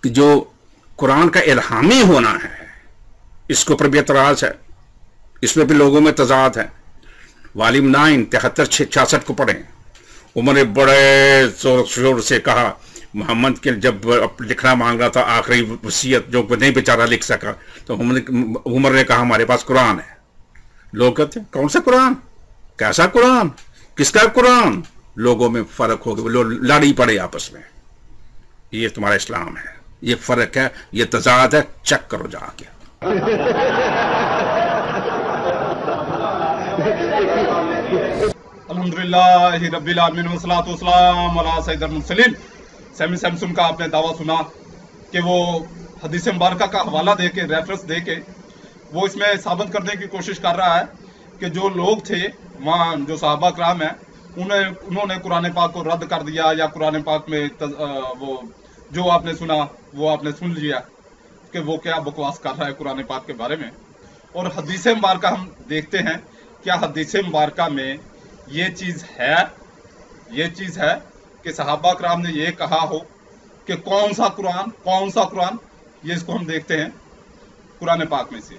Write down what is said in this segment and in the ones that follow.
کہ جو قرآن کا الہامی ہونا ہے اس کے اوپر بھی اعتراض ہے، اس میں بھی لوگوں میں تضاد ہے۔ والیم 9 73-66 کو پڑھیں، عمر نے بڑے زور شور سے کہا محمد کے جب لکھنا مانگ رہا تھا آخری وصیت جو نہیں بیچارہ لکھ سکا، تو عمر نے کہا ہمارے پاس قرآن ہے۔ لوگ کہتے ہیں کون سا قرآن، کیسا قرآن، کس کا قرآن؟ لوگوں میں فرق ہو گیا، لوگ لڑی پڑے آپس میں۔ یہ تمہارا اسلام ہے، یہ فرق ہے، یہ تضاد ہے، چیک کرو جا کے۔ الحمدللہ رب العالمین والصلاۃ والسلام علی سید المرسلین۔ سیمی سیمسن کا آپ نے دعویٰ سنا کہ وہ حدیث مبارکہ کا حوالہ دے کے، ریفرنس دے کے وہ اس میں ثابت کرنے کی کوشش کر رہا ہے کہ جو لوگ تھے وہاں، جو صحابہ کرام ہیں، انہوں نے قرآن پاک کو رد کر دیا، یا قرآن پاک میں وہ جو آپ نے سنا وہ آپ نے سن لیا کہ وہ کیا بکواس کر رہا ہے قرآن پاک کے بارے میں۔ اور حدیث مبارکہ ہم دیکھتے ہیں، کیا حدیث مبارکہ میں یہ چیز ہے کہ صحابہ کرام نے یہ کہا ہو کہ کون سا قرآن، یہ اس کو ہم دیکھتے ہیں قرآن پاک میں سے۔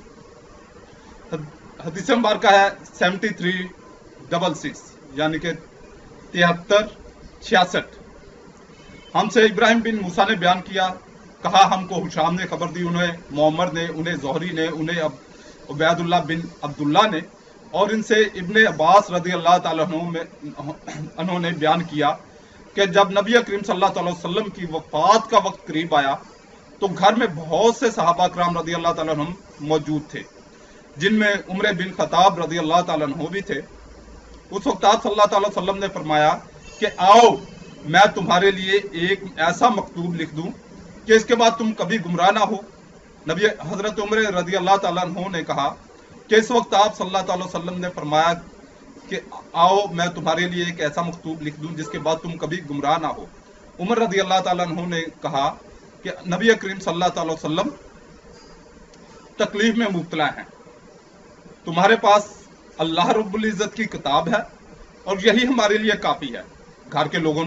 حدیث مبارکہ ہے 7366 یعنی کہ 73-66۔ ہم سے ابراہیم بن موسیٰ نے بیان کیا، کہا ہم کو ہشام نے خبر دی، انہیں معمر نے، انہیں زہری نے، انہیں عبید اللہ بن عبداللہ نے، اور ان سے ابن عباس رضی اللہ تعالیٰ عنہ نے بیان کیا کہ جب نبی کریم صلی اللہ علیہ وسلم کی وفات کا وقت قریب آیا تو گھر میں بہت سے صحابہ کرام رضی اللہ تعالیٰ عنہ موجود تھے، جن میں عمر بن خطاب رضی اللہ تعالیٰ عنہ بھی تھے۔ اس وقت آپ صلی اللہ علیہ وسلم نے فرمایا کہ آؤ میں تمہارے لیے ایک ایسا مکتوب لکھ دوں کہ اس کے بعد تم کبھی گمراہ نہ ہو۔ نبی حضرت عمر رضی اللہ تعالیٰ عنہ نے کہا کہ اس وقت آپ صلی اللہ علیہ وسلم نے فرمایا کہ آؤ میں تمہارے لیے ایک ایسا مکتوب لکھ دوں جس کے بعد تم کبھی گمراہ نہ ہو۔ عمر رضی اللہ تعالیٰ عنہ نے کہا کہ نبی کریم صلی اللہ علیہ وسلم تکلیف میں مبتلا ہیں، تمہارے پاس اللہ رب العزت کی کتاب ہے اور یہی ہمارے لیے کافی ہے۔ گھر کے لوگوں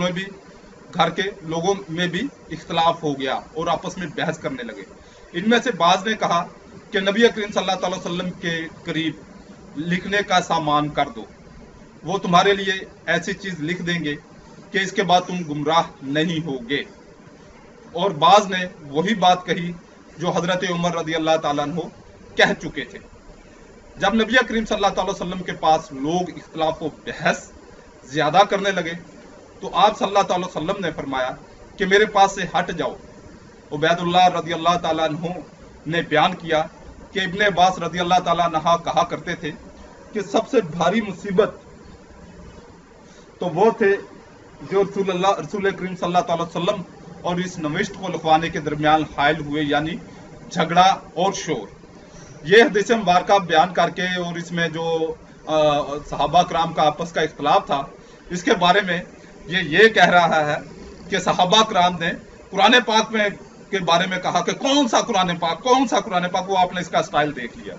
میں بھی اختلاف ہو گیا اور آپس میں بحث کرنے لگے۔ ان میں سے بعض نے کہا کہ نبی کریم صلی اللہ علیہ وسلم کے قریب لکھنے کا سامان کر دو، وہ تمہارے لیے ایسی چیز لکھ دیں گے کہ اس کے بعد تم گمراہ نہیں ہوگے۔ اور بعض نے وہی بات کہی جو حضرت عمر رضی اللہ تعالیٰ عنہ کہہ چکے تھے۔ جب نبی کریم صلی اللہ علیہ وسلم کے پاس لوگ اختلاف و بحث زیادہ کرنے لگے تو آپ صلی اللہ علیہ وسلم نے فرمایا کہ میرے پاس سے ہٹ جاؤ۔ عبید اللہ رضی اللہ تعالیٰ عنہ نے بیان کیا کہ ابن عباس رضی اللہ تعالیٰ عنہ کہا کرتے تھے کہ سب سے بھاری مصیبت تو وہ تھے جو رسول کریم صلی اللہ علیہ وسلم اور اس نوشت کو لکھوانے کے درمیان حائل ہوئے، یعنی جھگڑا اور شور۔ یہ حدیث مبارکہ بیان کر کے اور اس میں جو صحابہ کرام کا آپس کا اختلاف تھا اس کے بارے میں یہ کہہ رہا ہے کہ صحابہ کرام نے قرآن پاک میں کے بارے میں کہا کہ کون سا قرآن پاک، وہ آپ نے اس کا سٹائل دیکھ لیا۔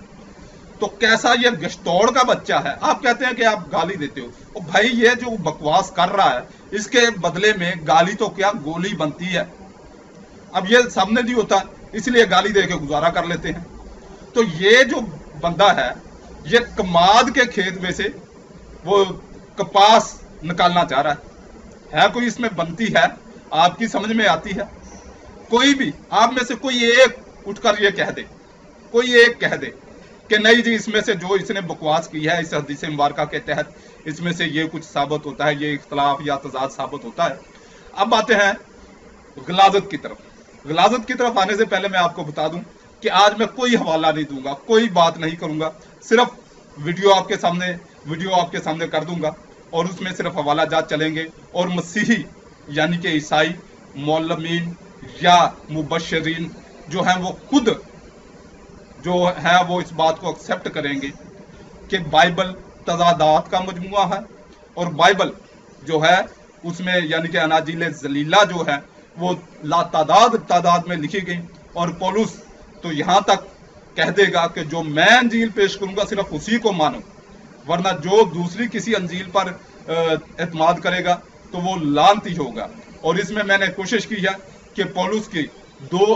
تو کیسا یہ گشتوڑ کا بچہ ہے، آپ کہتے ہیں کہ آپ گالی دیتے ہو، اور بھائی یہ جو بکواس کر رہا ہے اس کے بدلے میں گالی تو کیا گولی بنتی ہے۔ اب یہ سامنے نہیں ہوتا اس لیے گالی دے کے گزارا کر لیتے ہیں۔ تو یہ جو بندہ ہے یہ کماد کے کھیت میں سے وہ کپاس نکالنا چاہ رہا ہے کوئی اس میں بنتی ہے؟ آپ کی سمجھ میں آتی ہے؟ کوئی بھی آپ میں سے کوئی ایک اٹھ کر یہ کہہ دے کہ نہیں جی اس میں سے جو اس نے بکواس کی ہے اس حدیث مبارکہ کے تحت اس میں سے یہ کچھ ثابت ہوتا ہے، یہ اختلاف یا تضاد ثابت ہوتا ہے۔ اب آتے ہیں غلاظت کی طرف۔ غلاظت کی طرف آنے سے پہلے میں آپ کو بتا دوں کہ آج میں کوئی حوالہ نہیں دوں گا، کوئی بات نہیں کروں گا، صرف ویڈیو آپ کے سامنے کر دوں گا اور اس میں صرف حوالہ جات چلیں گے، اور مسیحی یعنی کہ عیسائی معلمین یا مبشرین جو ہیں وہ خود جو ہے وہ اس بات کو ایکسیپٹ کریں گے کہ بائبل تضادات کا مجموعہ ہے، اور بائبل جو ہے اس میں یعنی کہ اناجیل ذلیلہ جو ہے وہ لا تعداد میں لکھی گئی، اور پولس تو یہاں تک کہہ دے گا کہ جو میں انجیل پیش کروں گا صرف اسی کو مانو، ورنہ جو دوسری کسی انجیل پر اعتماد کرے گا تو وہ لعنتی ہوگا۔ اور اس میں نے کوشش کی ہے کہ پولس کی 2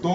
2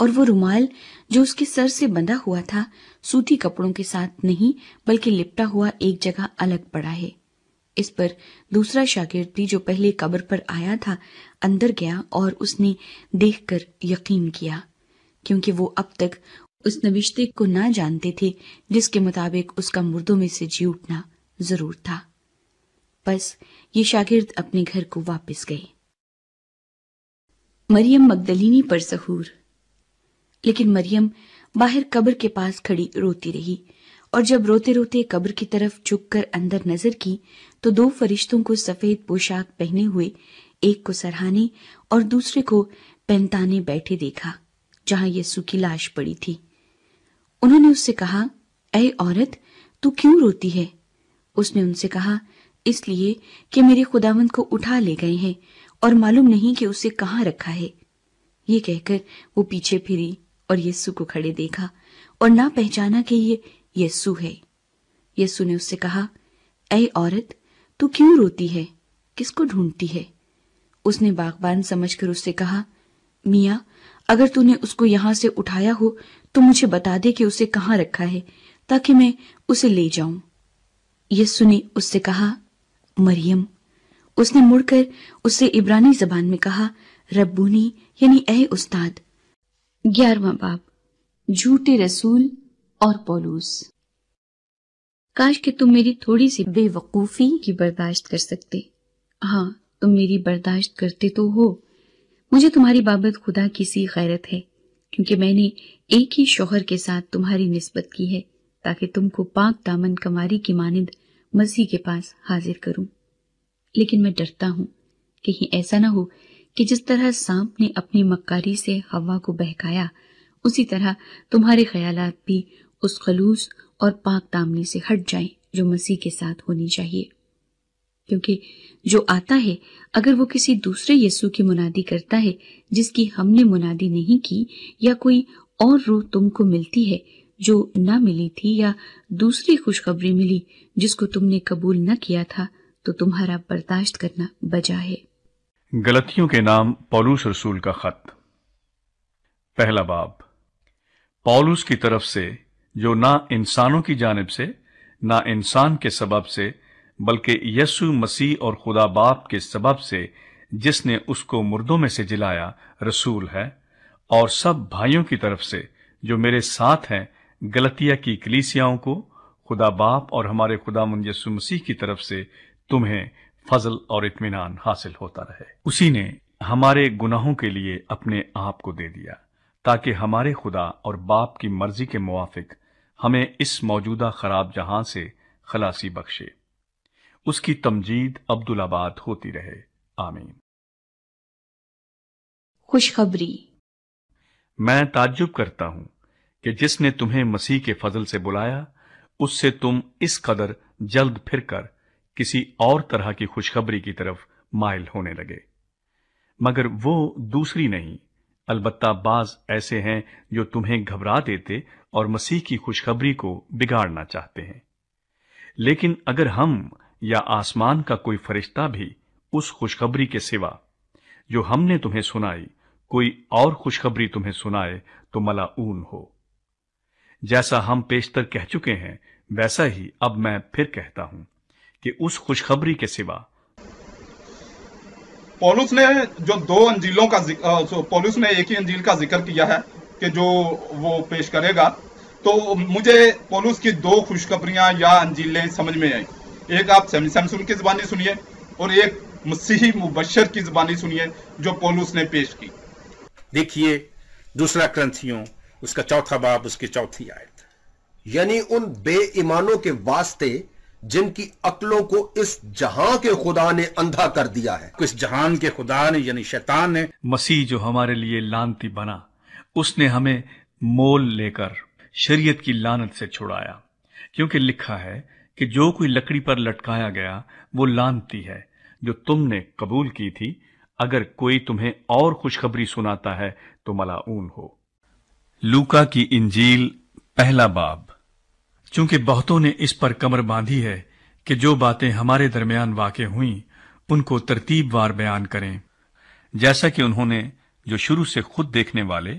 اور وہ رومال جو اس کے سر سے بندھا ہوا تھا سوتی کپڑوں کے ساتھ نہیں بلکہ لپٹا ہوا ایک جگہ الگ پڑا ہے۔ اس پر دوسرا شاگرد بھی جو پہلے قبر پر آیا تھا اندر گیا اور اس نے دیکھ کر یقین کیا، کیونکہ وہ اب تک اس نوشتے کو نہ جانتے تھے جس کے مطابق اس کا مردوں میں سے جی اٹھنا ضرور تھا۔ بس یہ شاگرد اپنے گھر کو واپس گئے۔ مریم مگدلینی پر ظہور۔ لیکن مریم باہر قبر کے پاس کھڑی روتی رہی، اور جب روتے روتے قبر کی طرف جھک کر اندر نظر کی تو 2 فرشتوں کو سفید پوشاک پہنے ہوئے، ایک کو سرہانے اور دوسرے کو پہنتانے بیٹھے دیکھا جہاں یسوع کی لاش پڑی تھی۔ انہوں نے اس سے کہا، اے عورت، تو کیوں روتی ہے؟ اس نے ان سے کہا، اس لیے کہ میرے خداوند کو اٹھا لے گئے ہیں اور معلوم نہیں کہ اسے کہاں رکھا ہے۔ یہ کہہ کر وہ پیچھے پھری اور یسوع کو کھڑے دیکھا اور نہ پہچانا کہ یہ یسوع ہے۔ یسوع نے اس سے کہا، اے عورت، تو کیوں روتی ہے؟ کس کو ڈھونڈتی ہے؟ اس نے باغبان سمجھ کر اس سے کہا، میاں، اگر تو نے اس کو یہاں سے اٹھایا ہو تو مجھے بتا دے کہ اسے کہاں رکھا ہے تاکہ میں اسے لے جاؤں۔ یسوع نے اس سے کہا، مریم۔ اس نے مڑ کر اس سے عبرانی زبان میں کہا، ربونی، یعنی اے استاد۔ 11واں باب، جھوٹے رسول اور پولوس۔ کاش کہ تم میری تھوڑی سی بے وقوفی کی برداشت کر سکتے۔ ہاں، تم میری برداشت کرتے تو ہو۔ مجھے تمہاری بابت خدا کی سی غیرت ہے، کیونکہ میں نے ایک ہی شوہر کے ساتھ تمہاری نسبت کی ہے تاکہ تم کو پاک دامن کماری کی مانند مسیح کے پاس حاضر کروں۔ لیکن میں ڈرتا ہوں کہیں ایسا نہ ہو کہ جس طرح سانپ نے اپنی مکاری سے ہوا کو بہکایا، اسی طرح تمہارے خیالات بھی اس خلوص اور پاک دامنی سے ہٹ جائیں جو مسیح کے ساتھ ہونی چاہیے۔ کیونکہ جو آتا ہے اگر وہ کسی دوسرے یسوع کی منادی کرتا ہے جس کی ہم نے منادی نہیں کی، یا کوئی اور روح تم کو ملتی ہے جو نہ ملی تھی، یا دوسری خوشخبری ملی جس کو تم نے قبول نہ کیا تھا، تو تمہارا برداشت کرنا بجا ہے۔ گلتیوں کے نام پولوس رسول کا خط۔ پہلا باب۔ پولوس کی طرف سے، جو نہ انسانوں کی جانب سے، نہ انسان کے سبب سے، بلکہ یسوع مسیح اور خدا باپ کے سبب سے جس نے اس کو مردوں میں سے جلایا، رسول ہے، اور سب بھائیوں کی طرف سے جو میرے ساتھ ہیں گلتیہ کی کلیسیاؤں کو، خدا باپ اور ہمارے خداوند یسوع مسیح کی طرف سے تمہیں فضل اور اطمینان حاصل ہوتا رہے۔ اسی نے ہمارے گناہوں کے لیے اپنے آپ کو دے دیا تاکہ ہمارے خدا اور باپ کی مرضی کے موافق ہمیں اس موجودہ خراب جہاں سے خلاصی بخشے۔ اس کی تمجید عبدالآباد ہوتی رہے، آمین۔ خوشخبری۔ میں تعجب کرتا ہوں کہ جس نے تمہیں مسیح کے فضل سے بلایا، اس سے تم اس قدر جلد پھر کر کسی اور طرح کی خوشخبری کی طرف مائل ہونے لگے، مگر وہ دوسری نہیں، البتہ بعض ایسے ہیں جو تمہیں گھبرا دیتے اور مسیح کی خوشخبری کو بگاڑنا چاہتے ہیں۔ لیکن اگر ہم یا آسمان کا کوئی فرشتہ بھی اس خوشخبری کے سوا جو ہم نے تمہیں سنائی کوئی اور خوشخبری تمہیں سنائے تو ملعون ہو۔ جیسا ہم پیشتر کہہ چکے ہیں ویسا ہی اب میں پھر کہتا ہوں کہ اس خوشخبری کے سوا پولس نے جو 2 انجیلوں کا پولس نے ایک ہی انجیل کا ذکر کیا ہے کہ جو وہ پیش کرے گا، تو مجھے پولس کی 2 خوشخبریاں یا انجیلیں سمجھ میں آئیں۔ ایک آپ سیمسن کی زبانی سنیے اور ایک مسیحی مبشر کی زبانی سنیے جو پولس نے پیش کی۔ دیکھیے 2 کرنتھیوں اس کا 4واں باب اس کی 4 آیت۔ یعنی ان بے ایمانوں کے واسطے جن کی عقلوں کو اس جہاں کے خدا نے اندھا کر دیا ہے۔ اس جہان کے خدا نے یعنی شیطان نے، مسیح جو ہمارے لیے لعنتی بنا، اس نے ہمیں مول لے کر شریعت کی لعنت سے چھڑایا، کیونکہ لکھا ہے کہ جو کوئی لکڑی پر لٹکایا گیا وہ لعنتی ہے، جو تم نے قبول کی تھی۔ اگر کوئی تمہیں اور خوشخبری سناتا ہے تو ملعون ہو۔ لوکا کی انجیل 1 باب۔ چونکہ بہتوں نے اس پر کمر باندھی ہے کہ جو باتیں ہمارے درمیان واقع ہوئیں ان کو ترتیب وار بیان کریں، جیسا کہ انہوں نے جو شروع سے خود دیکھنے والے